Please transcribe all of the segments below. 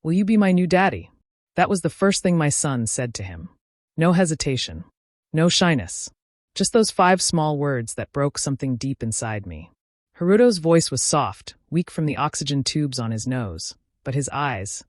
"Will you be my new daddy?" That was the first thing my son said to him. No hesitation. No shyness. Just those 5 small words that broke something deep inside me. Haruto's voice was soft, weak from the oxygen tubes on his nose, but his eyes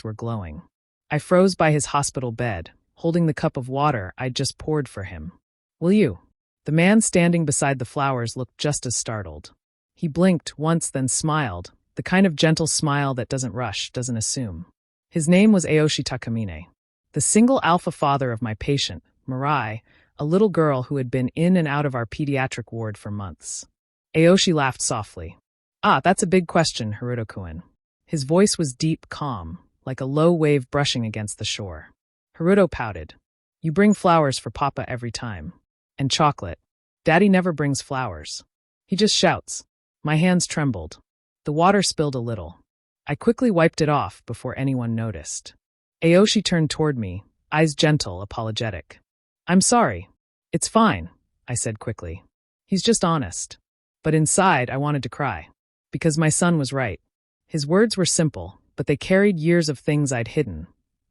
were glowing. I froze by his hospital bed, holding the cup of water I'd just poured for him. "Will you?" The man standing beside the flowers looked just as startled. He blinked once, then smiled, the kind of gentle smile that doesn't rush, doesn't assume. His name was Aoshi Takamine, the single alpha father of my patient, Mirai, a little girl who had been in and out of our pediatric ward for months. Aoshi laughed softly. "Ah, that's a big question, Haruto-kun." His voice was deep, calm, like a low wave brushing against the shore. Haruto pouted. "You bring flowers for Papa every time. And chocolate. Daddy never brings flowers. He just shouts." My hands trembled. The water spilled a little. I quickly wiped it off before anyone noticed. Aoshi turned toward me, eyes gentle, apologetic. "I'm sorry. It's fine," I said quickly. "He's just honest." But inside, I wanted to cry. Because my son was right. His words were simple, but they carried years of things I'd hidden.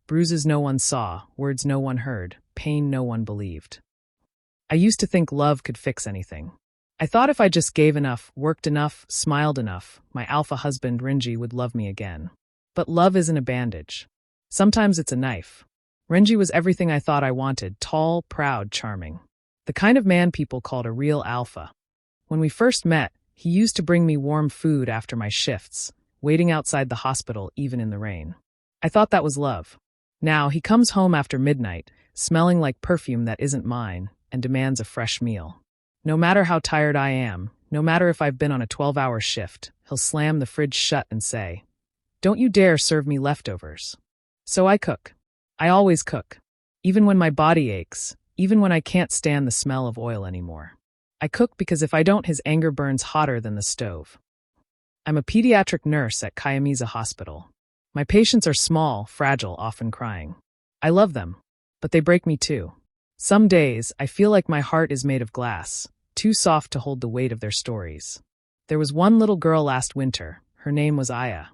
Bruises no one saw, words no one heard, pain no one believed. I used to think love could fix anything. I thought if I just gave enough, worked enough, smiled enough, my alpha husband Renji would love me again. But love isn't a bandage. Sometimes it's a knife. Renji was everything I thought I wanted, tall, proud, charming. The kind of man people called a real alpha. When we first met, he used to bring me warm food after my shifts, waiting outside the hospital even in the rain. I thought that was love. Now he comes home after midnight, smelling like perfume that isn't mine, and demands a fresh meal. No matter how tired I am, no matter if I've been on a 12-hour shift, he'll slam the fridge shut and say, "Don't you dare serve me leftovers." So I cook. I always cook. Even when my body aches, even when I can't stand the smell of oil anymore. I cook because if I don't, his anger burns hotter than the stove. I'm a pediatric nurse at Kayamiza Hospital. My patients are small, fragile, often crying. I love them, but they break me too. Some days, I feel like my heart is made of glass, too soft to hold the weight of their stories. There was one little girl last winter. Her name was Aya.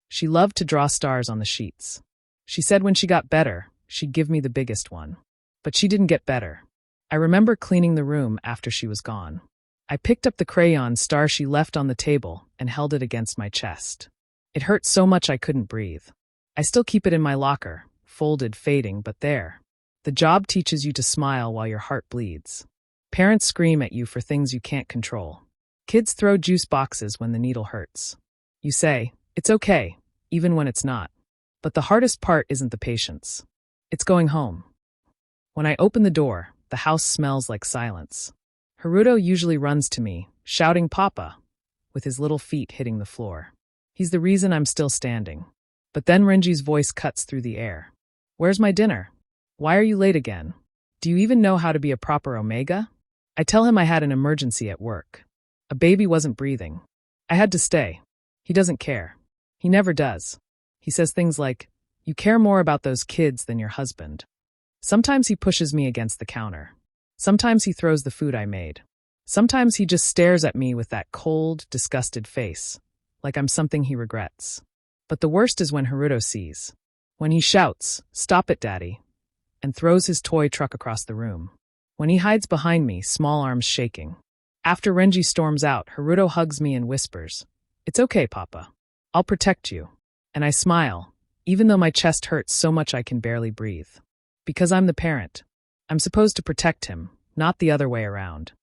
She loved to draw stars on the sheets. She said when she got better, she'd give me the biggest one. But she didn't get better. I remember cleaning the room after she was gone. I picked up the crayon star she left on the table and held it against my chest. It hurt so much I couldn't breathe. I still keep it in my locker, folded, fading, but there. The job teaches you to smile while your heart bleeds. Parents scream at you for things you can't control. Kids throw juice boxes when the needle hurts. You say, "It's okay," even when it's not. But the hardest part isn't the patience. It's going home. When I open the door, the house smells like silence. Haruto usually runs to me, shouting "Papa," with his little feet hitting the floor. He's the reason I'm still standing. But then Renji's voice cuts through the air. "Where's my dinner? Why are you late again? Do you even know how to be a proper omega?" I tell him I had an emergency at work. A baby wasn't breathing. I had to stay. He doesn't care. He never does. He says things like, "You care more about those kids than your husband." Sometimes he pushes me against the counter. Sometimes he throws the food I made. Sometimes he just stares at me with that cold, disgusted face, like I'm something he regrets. But the worst is when Haruto sees. When he shouts, "Stop it, Daddy," and throws his toy truck across the room. When he hides behind me, small arms shaking. After Renji storms out, Haruto hugs me and whispers, "It's okay, Papa. I'll protect you." And I smile, even though my chest hurts so much I can barely breathe. Because I'm the parent. I'm supposed to protect him, not the other way around.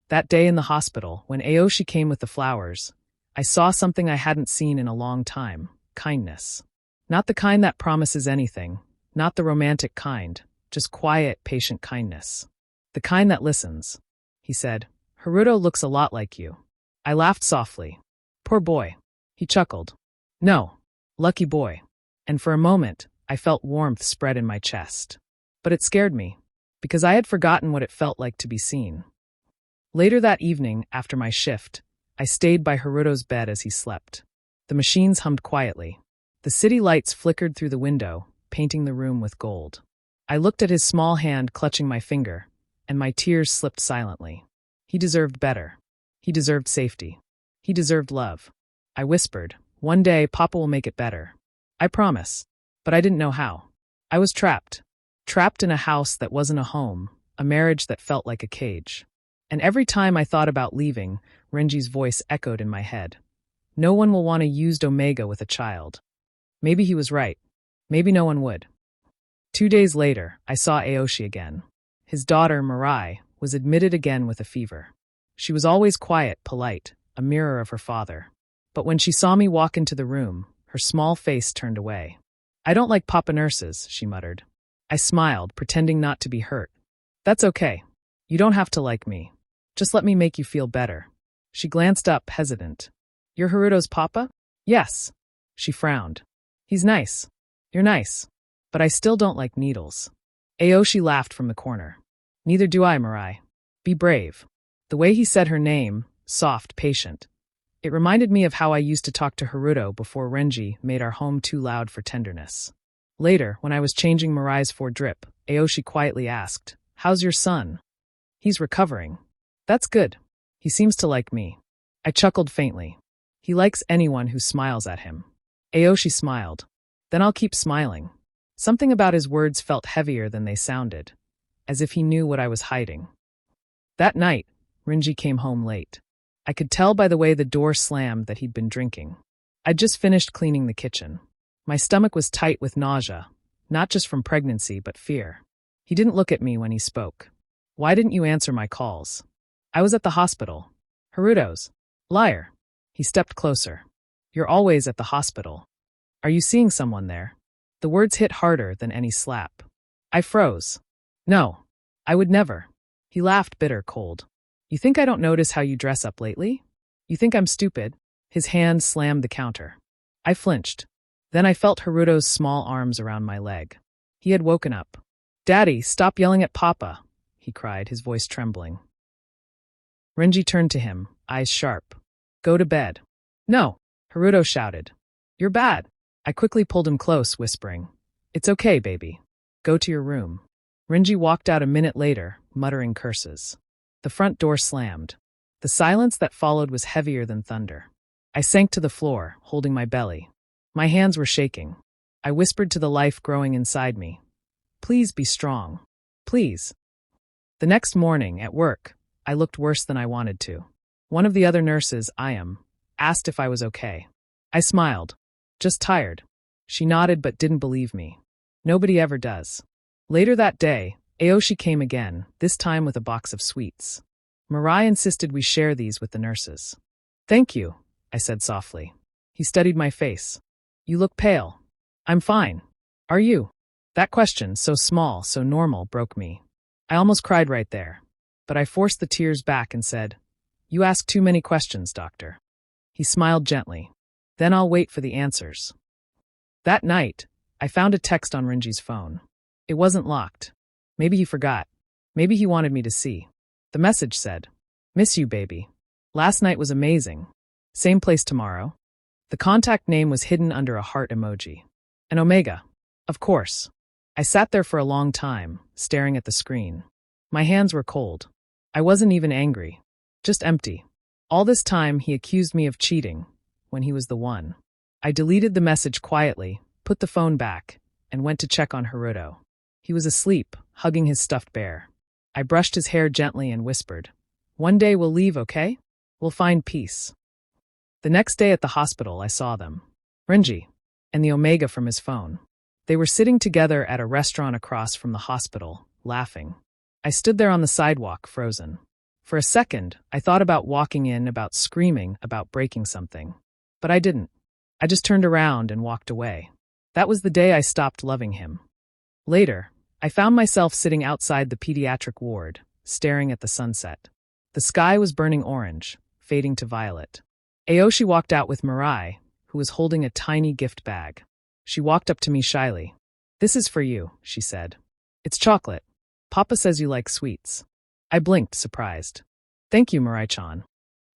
That day in the hospital, when Aoshi came with the flowers, I saw something I hadn't seen in a long time: kindness. Not the kind that promises anything, not the romantic kind, just quiet, patient kindness. The kind that listens. He said, "Haruto looks a lot like you." I laughed softly. "Poor boy." He chuckled. "No, lucky boy." And for a moment, I felt warmth spread in my chest. But it scared me, because I had forgotten what it felt like to be seen. Later that evening, after my shift, I stayed by Haruto's bed as he slept. The machines hummed quietly. The city lights flickered through the window, painting the room with gold. I looked at his small hand clutching my finger, and my tears slipped silently. He deserved better. He deserved safety. He deserved love. I whispered, "One day, Papa will make it better." I promise. But I didn't know how. I was trapped. Trapped in a house that wasn't a home, a marriage that felt like a cage. And every time I thought about leaving, Renji's voice echoed in my head. No one will want a used Omega with a child. Maybe he was right. Maybe no one would. 2 days later, I saw Aoshi again. His daughter, Mirai, was admitted again with a fever. She was always quiet, polite, a mirror of her father. But when she saw me walk into the room, her small face turned away. I don't like papa nurses, she muttered. I smiled, pretending not to be hurt. That's okay. You don't have to like me. Just let me make you feel better. She glanced up, hesitant. You're Haruto's papa? Yes. She frowned. He's nice. You're nice. But I still don't like needles. Aoshi laughed from the corner. Neither do I, Mirai. Be brave. The way he said her name, soft, patient. It reminded me of how I used to talk to Haruto before Renji made our home too loud for tenderness. Later, when I was changing Mirai's drip, Aoshi quietly asked, How's your son? He's recovering. That's good. He seems to like me. I chuckled faintly. He likes anyone who smiles at him. Aoshi smiled. Then I'll keep smiling. Something about his words felt heavier than they sounded, as if he knew what I was hiding. That night, Renji came home late. I could tell by the way the door slammed that he'd been drinking. I'd just finished cleaning the kitchen. My stomach was tight with nausea, not just from pregnancy but fear. He didn't look at me when he spoke. Why didn't you answer my calls? I was at the hospital. Haruto's. Liar. He stepped closer. You're always at the hospital. Are you seeing someone there? The words hit harder than any slap. I froze. No. I would never. He laughed bitter, cold. You think I don't notice how you dress up lately? You think I'm stupid? His hand slammed the counter. I flinched. Then I felt Haruto's small arms around my leg. He had woken up. Daddy, stop yelling at Papa, he cried, his voice trembling. Renji turned to him, eyes sharp. Go to bed. No, Haruto shouted. You're bad. I quickly pulled him close, whispering. It's okay, baby. Go to your room. Renji walked out a minute later, muttering curses. The front door slammed. The silence that followed was heavier than thunder. I sank to the floor, holding my belly. My hands were shaking. I whispered to the life growing inside me. Please be strong. Please. The next morning, at work, I looked worse than I wanted to. One of the other nurses, asked if I was okay. I smiled. Just tired. She nodded but didn't believe me. Nobody ever does. Later that day, Aoshi came again, this time with a box of sweets. Mirai insisted we share these with the nurses. Thank you, I said softly. He studied my face. You look pale. I'm fine. Are you? That question, so small, so normal, broke me. I almost cried right there. But I forced the tears back and said, You ask too many questions, doctor. He smiled gently. Then I'll wait for the answers. That night, I found a text on Renji's phone. It wasn't locked. Maybe he forgot. Maybe he wanted me to see. The message said, Miss you, baby. Last night was amazing. Same place tomorrow. The contact name was hidden under a heart emoji. An Omega. Of course. I sat there for a long time, staring at the screen. My hands were cold. I wasn't even angry. Just empty. All this time, he accused me of cheating, when he was the one. I deleted the message quietly, put the phone back, and went to check on Haruto. He was asleep, hugging his stuffed bear. I brushed his hair gently and whispered, One day we'll leave, okay? We'll find peace. The next day at the hospital, I saw them. Renji, and the Omega from his phone. They were sitting together at a restaurant across from the hospital, laughing. I stood there on the sidewalk, frozen. For a second, I thought about walking in, about screaming, about breaking something. But I didn't. I just turned around and walked away. That was the day I stopped loving him. Later, I found myself sitting outside the pediatric ward, staring at the sunset. The sky was burning orange, fading to violet. Aoshi walked out with Mirai, who was holding a tiny gift bag. She walked up to me shyly. This is for you, she said. It's chocolate. Papa says you like sweets. I blinked, surprised. Thank you, Mirai-chan.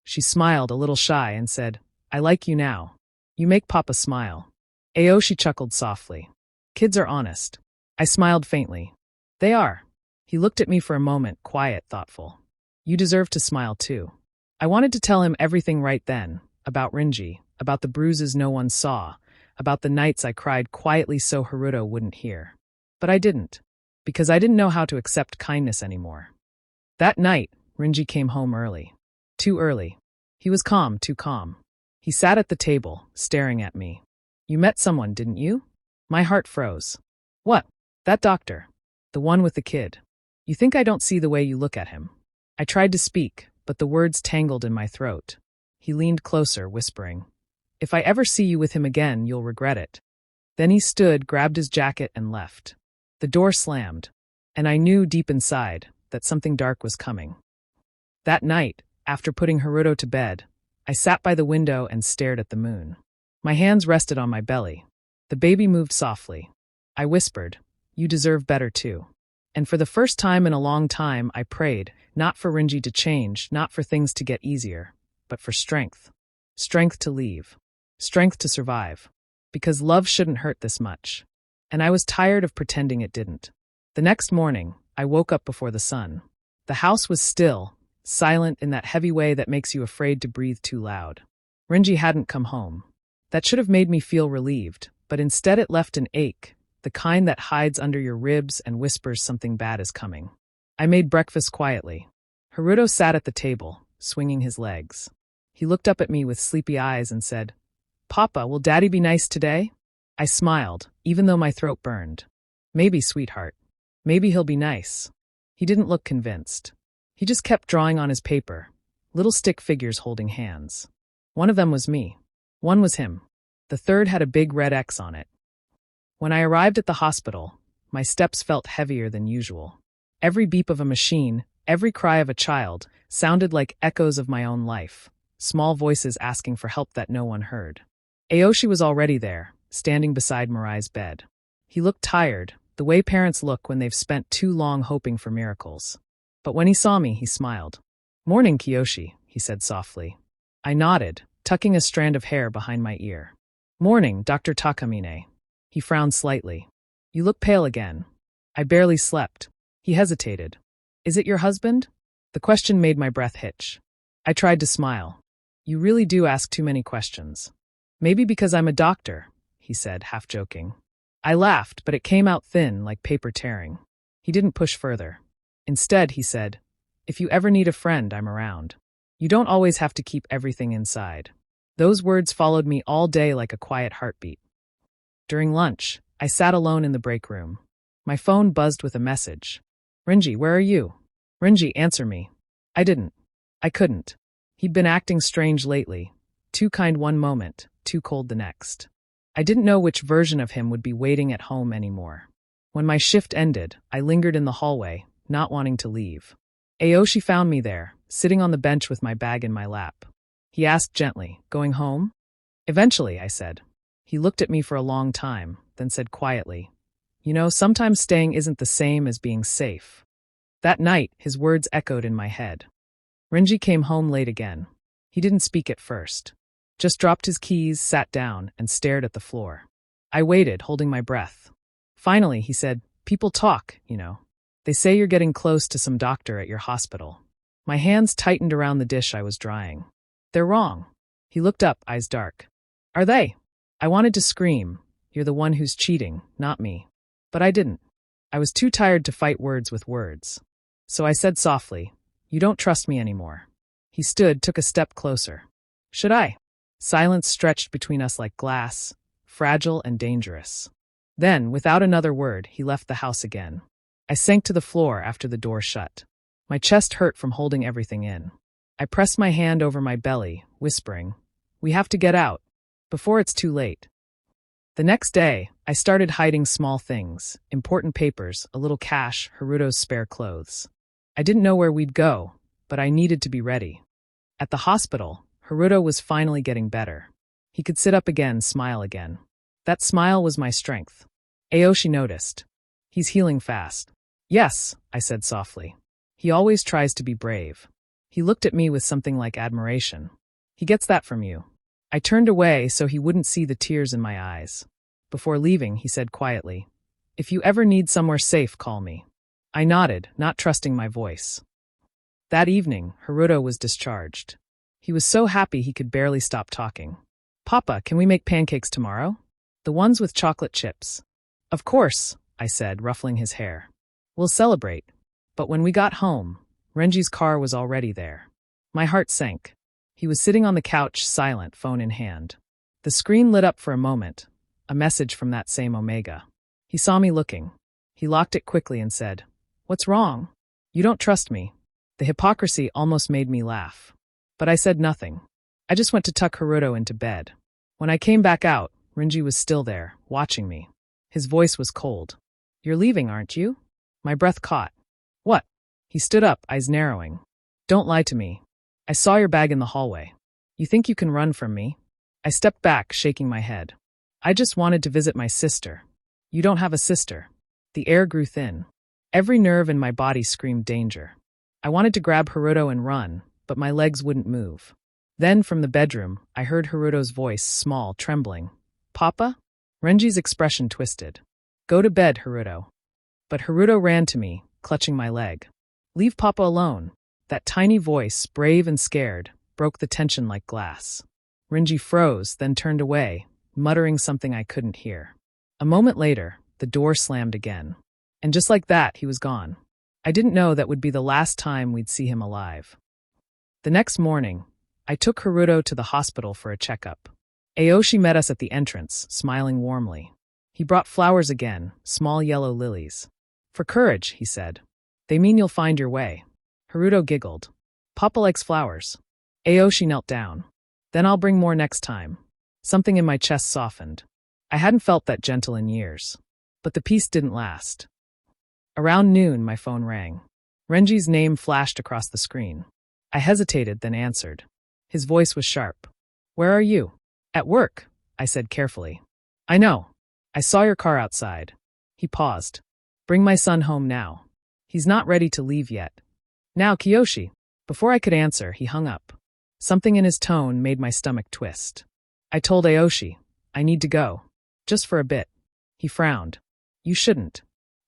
She smiled a little shy and said, I like you now. You make Papa smile. Aoshi chuckled softly. Kids are honest. I smiled faintly. They are. He looked at me for a moment, quiet, thoughtful. You deserve to smile too. I wanted to tell him everything right then, about Renji, about the bruises no one saw, about the nights I cried quietly so Haruto wouldn't hear. But I didn't, because I didn't know how to accept kindness anymore. That night, Rinji came home early. Too early. He was calm, too calm. He sat at the table, staring at me. "You met someone, didn't you?" My heart froze. "What?" "That doctor. The one with the kid. You think I don't see the way you look at him?" I tried to speak, but the words tangled in my throat. He leaned closer, whispering, "If I ever see you with him again, you'll regret it." Then he stood, grabbed his jacket, and left. The door slammed, and I knew deep inside that something dark was coming. That night, after putting Haruto to bed, I sat by the window and stared at the moon. My hands rested on my belly. The baby moved softly. I whispered, "You deserve better too." And for the first time in a long time, I prayed, not for Rinji to change, not for things to get easier, but for strength. Strength to leave. Strength to survive. Because love shouldn't hurt this much. And I was tired of pretending it didn't. The next morning, I woke up before the sun. The house was still, silent in that heavy way that makes you afraid to breathe too loud. Rinji hadn't come home. That should have made me feel relieved, but instead it left an ache, the kind that hides under your ribs and whispers something bad is coming. I made breakfast quietly. Haruto sat at the table, swinging his legs. He looked up at me with sleepy eyes and said, "Papa, will Daddy be nice today?" I smiled, even though my throat burned. "Maybe, sweetheart. Maybe he'll be nice." He didn't look convinced. He just kept drawing on his paper, little stick figures holding hands. One of them was me. One was him. The third had a big red X on it. When I arrived at the hospital, my steps felt heavier than usual. Every beep of a machine, every cry of a child, sounded like echoes of my own life, small voices asking for help that no one heard. Aoshi was already there, standing beside Mirai's bed. He looked tired, the way parents look when they've spent too long hoping for miracles. But when he saw me, he smiled. "Morning, Kiyoshi," he said softly. I nodded, tucking a strand of hair behind my ear. "Morning, Dr. Takamine." He frowned slightly. "You look pale again." I barely slept. He hesitated. "Is it your husband?" The question made my breath hitch. I tried to smile. "You really do ask too many questions." "Maybe because I'm a doctor," he said, half joking. I laughed, but it came out thin, like paper tearing. He didn't push further. Instead, he said, "If you ever need a friend, I'm around. You don't always have to keep everything inside." Those words followed me all day like a quiet heartbeat. During lunch, I sat alone in the break room. My phone buzzed with a message. "Rinji, where are you?" "Rinji, answer me." I didn't. I couldn't. He'd been acting strange lately. Too kind one moment, too cold the next. I didn't know which version of him would be waiting at home anymore. When my shift ended, I lingered in the hallway, not wanting to leave. Aoshi found me there, sitting on the bench with my bag in my lap. He asked gently, "Going home?" "Eventually," I said. He looked at me for a long time, then said quietly, "You know, sometimes staying isn't the same as being safe." That night, his words echoed in my head. Rinji came home late again. He didn't speak at first. Just dropped his keys, sat down, and stared at the floor. I waited, holding my breath. Finally, he said, "People talk, you know. They say you're getting close to some doctor at your hospital." My hands tightened around the dish I was drying. "They're wrong." He looked up, eyes dark. "Are they?" I wanted to scream, "You're the one who's cheating, not me." But I didn't. I was too tired to fight words with words. So I said softly, "You don't trust me anymore." He stood, took a step closer. "Should I?" Silence stretched between us like glass, fragile and dangerous. Then, without another word, he left the house again. I sank to the floor after the door shut. My chest hurt from holding everything in. I pressed my hand over my belly, whispering, "We have to get out, before it's too late." The next day, I started hiding small things, important papers, a little cash, Haruto's spare clothes. I didn't know where we'd go, but I needed to be ready. At the hospital, Haruto was finally getting better. He could sit up again, smile again. That smile was my strength. Aoshi noticed. "He's healing fast." "Yes," I said softly. "He always tries to be brave." He looked at me with something like admiration. "He gets that from you." I turned away so he wouldn't see the tears in my eyes. Before leaving, he said quietly, "If you ever need somewhere safe, call me." I nodded, not trusting my voice. That evening, Haruto was discharged. He was so happy he could barely stop talking. "Papa, can we make pancakes tomorrow?" The ones with chocolate chips. Of course, I said, ruffling his hair. We'll celebrate. But when we got home, Renji's car was already there. My heart sank. He was sitting on the couch, silent, phone in hand. The screen lit up for a moment, a message from that same Omega. He saw me looking. He locked it quickly and said, "What's wrong? You don't trust me." The hypocrisy almost made me laugh. But I said nothing. I just went to tuck Haruto into bed. When I came back out, Renji was still there, watching me. His voice was cold. "You're leaving, aren't you?" My breath caught. "What?" He stood up, eyes narrowing. "Don't lie to me. I saw your bag in the hallway. You think you can run from me?" I stepped back, shaking my head. "I just wanted to visit my sister." "You don't have a sister." The air grew thin. Every nerve in my body screamed danger. I wanted to grab Haruto and run, but my legs wouldn't move. Then, from the bedroom, I heard Haruto's voice, small, trembling. "Papa?" Renji's expression twisted. "Go to bed, Haruto." But Haruto ran to me, clutching my leg. "Leave Papa alone." That tiny voice, brave and scared, broke the tension like glass. Renji froze, then turned away, muttering something I couldn't hear. A moment later, the door slammed again. And just like that, he was gone. I didn't know that would be the last time we'd see him alive. The next morning, I took Haruto to the hospital for a checkup. Aoshi met us at the entrance, smiling warmly. He brought flowers again, small yellow lilies. "For courage," he said. "They mean you'll find your way." Haruto giggled. "Papa likes flowers." Aoshi knelt down. "Then I'll bring more next time." Something in my chest softened. I hadn't felt that gentle in years. But the peace didn't last. Around noon, my phone rang. Renji's name flashed across the screen. I hesitated, then answered. His voice was sharp. "Where are you?" "At work," I said carefully. "I know. I saw your car outside." He paused. "Bring my son home now. He's not ready to leave yet." "Now, Kiyoshi." Before I could answer, he hung up. Something in his tone made my stomach twist. I told Aoshi, "I need to go. Just for a bit." He frowned. "You shouldn't."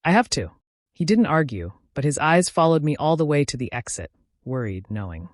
"I have to." He didn't argue, but his eyes followed me all the way to the exit, worried, knowing.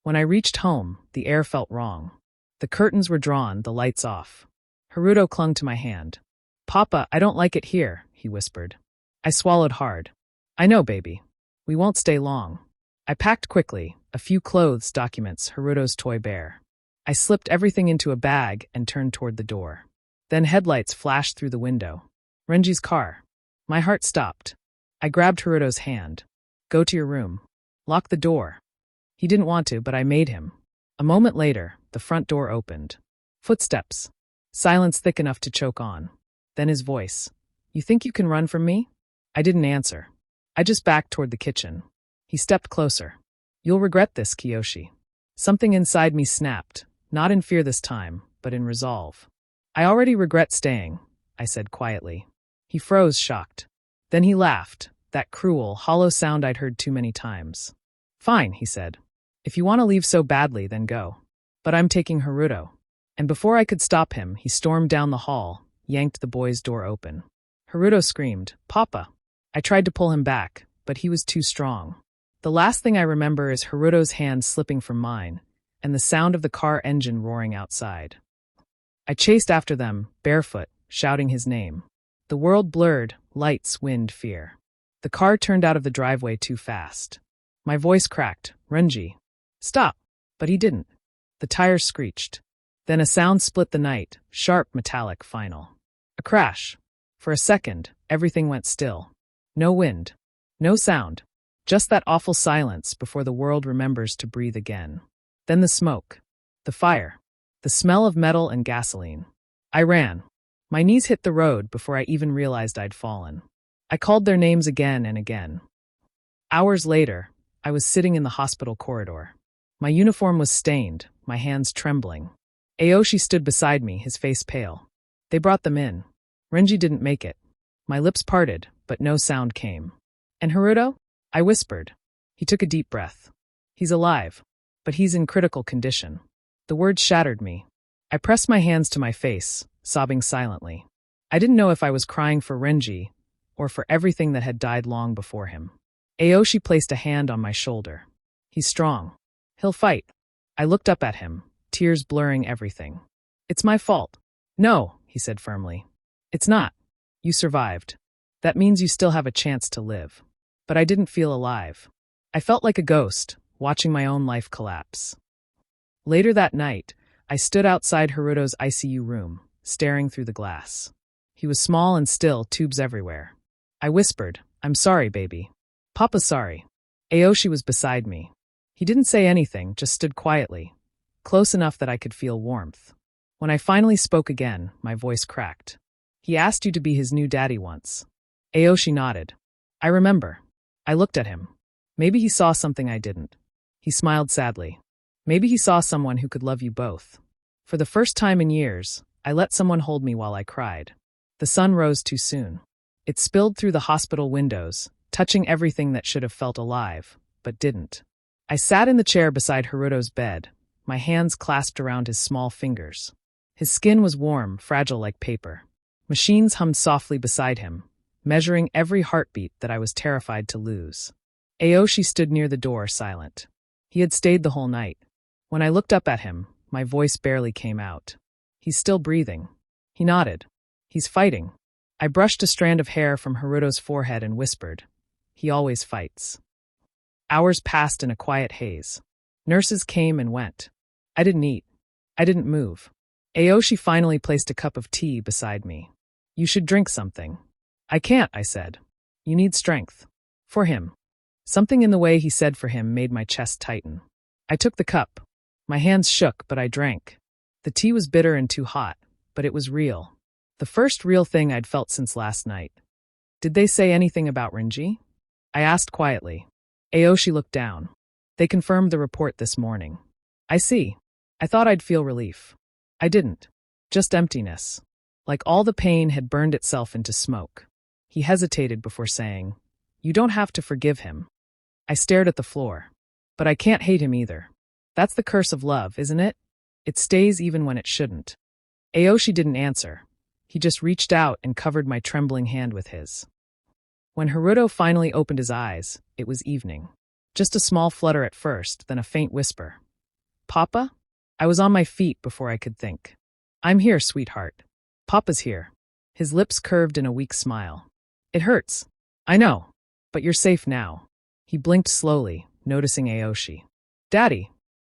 When I reached home, the air felt wrong. The curtains were drawn, the lights off. Haruto clung to my hand. "Papa, I don't like it here," he whispered. I swallowed hard. "I know, baby. We won't stay long." I packed quickly, a few clothes, documents, Haruto's toy bear. I slipped everything into a bag and turned toward the door. Then headlights flashed through the window. Renji's car. My heart stopped. I grabbed Haruto's hand. "Go to your room. Lock the door." He didn't want to, but I made him. A moment later, the front door opened. Footsteps. Silence thick enough to choke on. Then his voice. "You think you can run from me?" I didn't answer. I just backed toward the kitchen. He stepped closer. "You'll regret this, Kiyoshi." Something inside me snapped, not in fear this time, but in resolve. "I already regret staying," I said quietly. He froze, shocked. Then he laughed, that cruel, hollow sound I'd heard too many times. "Fine," he said. "If you want to leave so badly, then go. But I'm taking Haruto." And before I could stop him, he stormed down the hall, yanked the boy's door open. Haruto screamed, "Papa!" I tried to pull him back, but he was too strong. The last thing I remember is Haruto's hand slipping from mine, and the sound of the car engine roaring outside. I chased after them, barefoot, shouting his name. The world blurred, lights, wind, fear. The car turned out of the driveway too fast. My voice cracked, "Renji, stop!" But he didn't. The tires screeched. Then a sound split the night, sharp, metallic, final. A crash. For a second, everything went still. No wind. No sound. Just that awful silence before the world remembers to breathe again. Then the smoke. The fire. The smell of metal and gasoline. I ran. My knees hit the road before I even realized I'd fallen. I called their names again and again. Hours later, I was sitting in the hospital corridor. My uniform was stained, my hands trembling. Aoshi stood beside me, his face pale. They brought them in. Renji didn't make it. My lips parted, but no sound came. "And Haruto?" I whispered. He took a deep breath. "He's alive, but he's in critical condition." The words shattered me. I pressed my hands to my face, sobbing silently. I didn't know if I was crying for Renji or for everything that had died long before him. Aoshi placed a hand on my shoulder. "He's strong. He'll fight." I looked up at him, tears blurring everything. "It's my fault." "No," he said firmly. It's not. You survived. That means you still have a chance to live. But I didn't feel alive. I felt like a ghost, watching my own life collapse. Later that night, I stood outside Haruto's ICU room, staring through the glass. He was small and still, tubes everywhere. I whispered, I'm sorry, baby. Papa's sorry. Aoshi was beside me. He didn't say anything, just stood quietly, close enough that I could feel warmth. When I finally spoke again, my voice cracked. He asked you to be his new daddy once. Aoshi nodded. I remember. I looked at him. Maybe he saw something I didn't. He smiled sadly. Maybe he saw someone who could love you both. For the first time in years, I let someone hold me while I cried. The sun rose too soon. It spilled through the hospital windows, touching everything that should have felt alive, but didn't. I sat in the chair beside Haruto's bed, my hands clasped around his small fingers. His skin was warm, fragile like paper. Machines hummed softly beside him, measuring every heartbeat that I was terrified to lose. Aoshi stood near the door, silent. He had stayed the whole night. When I looked up at him, my voice barely came out. He's still breathing. He nodded. He's fighting. I brushed a strand of hair from Haruto's forehead and whispered, he always fights. Hours passed in a quiet haze. Nurses came and went. I didn't eat. I didn't move. Aoshi finally placed a cup of tea beside me. You should drink something. I can't, I said. You need strength. For him. Something in the way he said for him made my chest tighten. I took the cup. My hands shook, but I drank. The tea was bitter and too hot, but it was real. The first real thing I'd felt since last night. Did they say anything about Renji? I asked quietly. Aoshi looked down. They confirmed the report this morning. I see. I thought I'd feel relief. I didn't. Just emptiness. Like all the pain had burned itself into smoke. He hesitated before saying, You don't have to forgive him. I stared at the floor. But I can't hate him either. That's the curse of love, isn't it? It stays even when it shouldn't. Aoshi didn't answer. He just reached out and covered my trembling hand with his. When Haruto finally opened his eyes, it was evening. Just a small flutter at first, then a faint whisper. Papa? I was on my feet before I could think. I'm here, sweetheart. Papa's here. His lips curved in a weak smile. It hurts. I know. But you're safe now. He blinked slowly, noticing Aoshi. Daddy.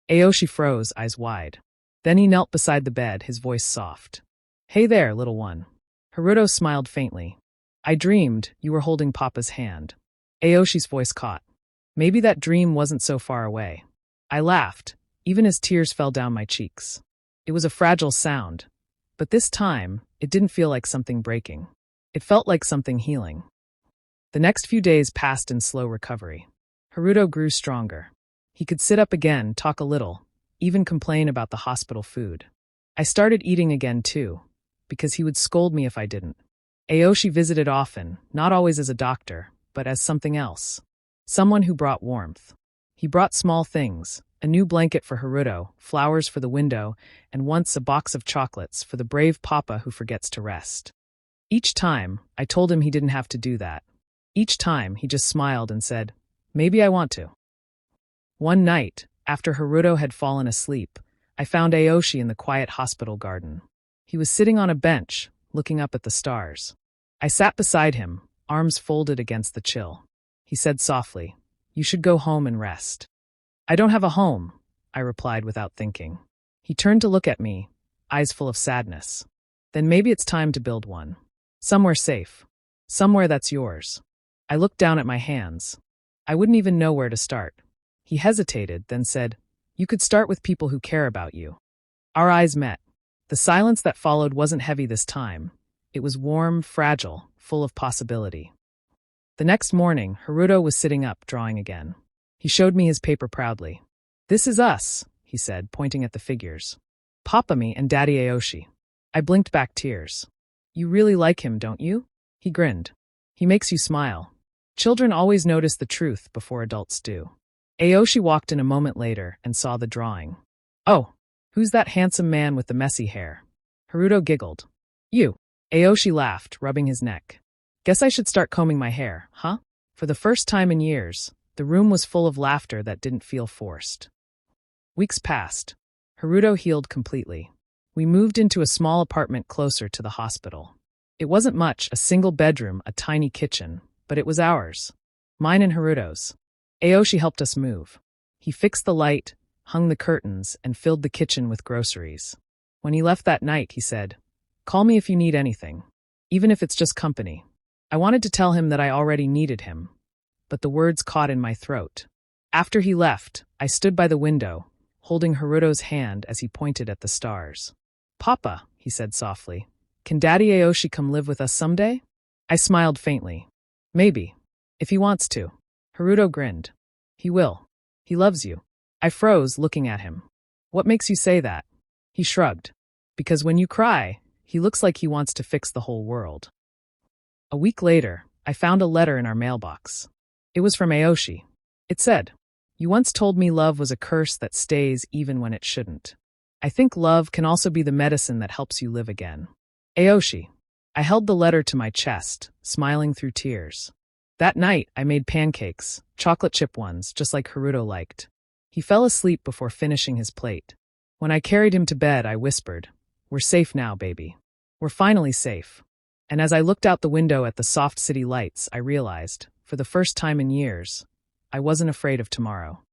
Aoshi froze, eyes wide. Then he knelt beside the bed, his voice soft. Hey there, little one. Haruto smiled faintly. I dreamed you were holding Papa's hand. Aoshi's voice caught. Maybe that dream wasn't so far away. I laughed, even as tears fell down my cheeks. It was a fragile sound, but this time, it didn't feel like something breaking. It felt like something healing. The next few days passed in slow recovery. Haruto grew stronger. He could sit up again, talk a little, even complain about the hospital food. I started eating again too, because he would scold me if I didn't. Aoshi visited often, not always as a doctor, but as something else. Someone who brought warmth. He brought small things, a new blanket for Haruto, flowers for the window, and once a box of chocolates for the brave Papa who forgets to rest. Each time, I told him he didn't have to do that. Each time, he just smiled and said, Maybe I want to. One night, after Haruto had fallen asleep, I found Aoshi in the quiet hospital garden. He was sitting on a bench, looking up at the stars. I sat beside him, arms folded against the chill. He said softly, You should go home and rest. I don't have a home, I replied without thinking. He turned to look at me, eyes full of sadness. Then maybe it's time to build one. Somewhere safe. Somewhere that's yours. I looked down at my hands. I wouldn't even know where to start. He hesitated, then said, You could start with people who care about you. Our eyes met. The silence that followed wasn't heavy this time. It was warm, fragile, full of possibility. The next morning, Haruto was sitting up, drawing again. He showed me his paper proudly. This is us, he said, pointing at the figures. Papa me and Daddy Aoshi. I blinked back tears. You really like him, don't you? He grinned. He makes you smile. Children always notice the truth before adults do. Aoshi walked in a moment later and saw the drawing. Oh, who's that handsome man with the messy hair? Haruto giggled. You. Aoshi laughed, rubbing his neck. Guess I should start combing my hair, huh? For the first time in years, the room was full of laughter that didn't feel forced. Weeks passed. Haruto healed completely. We moved into a small apartment closer to the hospital. It wasn't much, a single bedroom, a tiny kitchen, but it was ours. Mine and Haruto's. Aoshi helped us move. He fixed the light, hung the curtains, and filled the kitchen with groceries. When he left that night, he said, "Call me if you need anything, even if it's just company." I wanted to tell him that I already needed him, but the words caught in my throat. After he left, I stood by the window, holding Haruto's hand as he pointed at the stars. "Papa," he said softly, "can Daddy Aoshi come live with us someday?" I smiled faintly. "Maybe, if he wants to." Haruto grinned. "He will. He loves you." I froze, looking at him. "What makes you say that?" He shrugged. "Because when you cry, he looks like he wants to fix the whole world." A week later, I found a letter in our mailbox. It was from Aoshi. It said, "You once told me love was a curse that stays even when it shouldn't. I think love can also be the medicine that helps you live again. Aoshi." I held the letter to my chest, smiling through tears. That night, I made pancakes, chocolate chip ones, just like Haruto liked. He fell asleep before finishing his plate. When I carried him to bed, I whispered, "We're safe now, baby. We're finally safe." And as I looked out the window at the soft city lights, I realized, for the first time in years, I wasn't afraid of tomorrow.